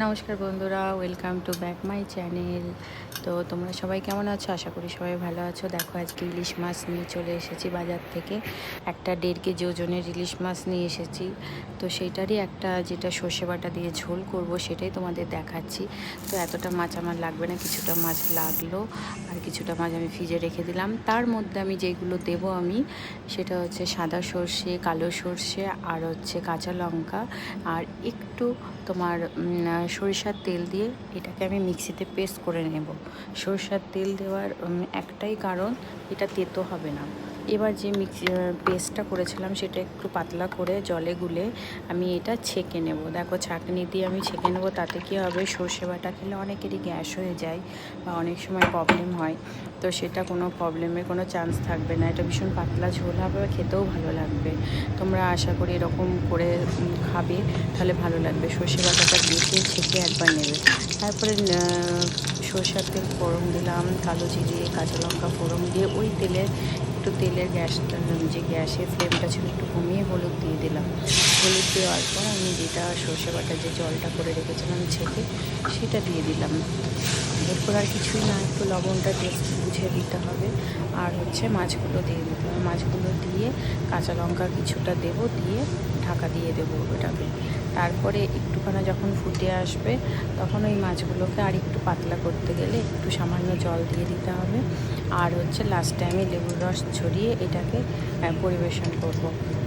নমস্কার বন্ধুরা, welcome to back my channel. তো তোমরা সবাই কেমন আছো? আশা করি সবাই ভালো আছো। দেখো আজকে ইলিশ মাছ নিয়ে চলে এসেছি বাজার থেকে। একটা 1.5 কেজি ওজনের ইলিশ মাছ নিয়ে এসেছি। তো সেইটারই একটা যেটা সর্ষে বাটা দিয়ে ঝোল করব সেটাই তোমাদের দেখাচ্ছি। তো এতটা মাছ আমার লাগবে না, কিছুটা মাছ লাগলো আর কিছুটা মাছ আমি ফ্রিজে রেখে দিলাম। তার মধ্যে আমি যেগুলো দেবো সেটা হচ্ছে সাদা সর্ষে, কালো সর্ষে আর হচ্ছে কাঁচা লঙ্কা আর একটু তোমার সরিষার তেল দিয়ে এটাকে আমি মিক্সিতে পেস্ট করে নেব। সরিষার তেল দেওয়ার একটাই কারণ, এটা তেতো হবে না। এবার যে পেস্টটা করেছিলাম সেটা একটু পাতলা করে জলে গুলে আমি এটা ছেঁকে নেব। দেখো ছাঁকনি দিয়ে আমি ছেঁকে নেব। তাতে কী হবে, সর্ষে বাটা খেলে অনেকেরই গ্যাস হয়ে যায় বা অনেক সময় প্রবলেম হয়। তো সেটা কোনো প্রবলেমের কোনো চান্স থাকবে না। এটা ভীষণ পাতলা ঝোল হবে, খেতেও ভালো লাগবে। তোমরা আশা করি এরকম করে খাবে, তাহলে ভালো লাগবে। সর্ষে বাটাটা বেটে ছেঁকে একবার নেবে। তারপরে সরষের তেল ফোড়ন দিলাম, কালো জিরে কাঁচা লঙ্কা ফোড়ন দিয়ে ওই তেলের গ্যাসটা, যে গ্যাসের ফ্লেমটা ছিল একটু কমিয়ে হলুদ দিয়ে দিলাম। হলুদ দেওয়ার পর আমি যেটা সর্ষে বাটার যে জলটা করে রেখেছিলাম ছেঁকে সেটা দিয়ে দিলাম। এরপর আর কিছুই না, একটু লবণটা টেস্ট বুঝে দিতে হবে। আর হচ্ছে মাছগুলো দিয়ে দিতে হবে। মাছগুলো দিয়ে কাঁচা লঙ্কা কিছুটা দেবো, দিয়ে ঢাকা দিয়ে দেবো ওটাকে। তারপরে একটুখানি যখন ফুটে আসবে তখন ওই মাছগুলোকে আর একটু পাতলা করতে গেলে একটু সামান্য জল দিয়ে দিতে হবে। আর হচ্ছে লাস্টে আমি লেবুর রস ছড়িয়ে এটাকে পরিবেশন করব।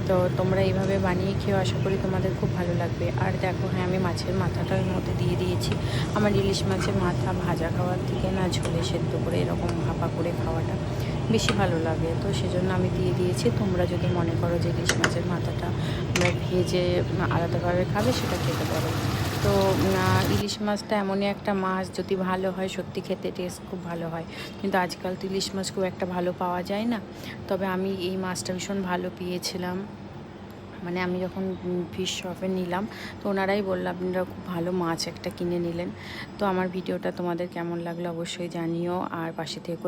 তো তোমরা এইভাবে বানিয়ে খেয়ে আশা করি তোমাদের খুব ভালো লাগবে। আর দেখো, হ্যাঁ, আমি মাছের মাথাটা ওর মধ্যে দিয়ে দিয়েছি। আমার ইলিশ মাছের মাথা ভাজা খাওয়ার থেকে না ঝোলে সেদ্ধ করে এরকম ভাপা করে খাওয়াটা বেশি ভালো লাগে। তো সেজন্য আমি দিয়ে দিয়েছি। তোমরা যদি মনে করো যে ইলিশ মাছের মাথাটা আমরা ভেজে আলাদাভাবে খাবে, সেটা খেতে পারো। তো ইলিশ মাছটা এমনই একটা মাছ, যদি ভালো হয় সত্যি খেতে টেস্ট খুব ভালো হয়। কিন্তু আজকাল তো ইলিশ মাছ খুব একটা ভালো পাওয়া যায় না। তবে আমি এই মাছটা ভীষণ ভালো পেয়েছিলাম। মানে আমি যখন ফিশ শপে নিলাম তো ওনারাই বললো আপনারা খুব ভালো মাছ একটা কিনে নিলেন। তো আমার ভিডিওটা তোমাদের কেমন লাগলো অবশ্যই জানিও, আর পাশে থেকো।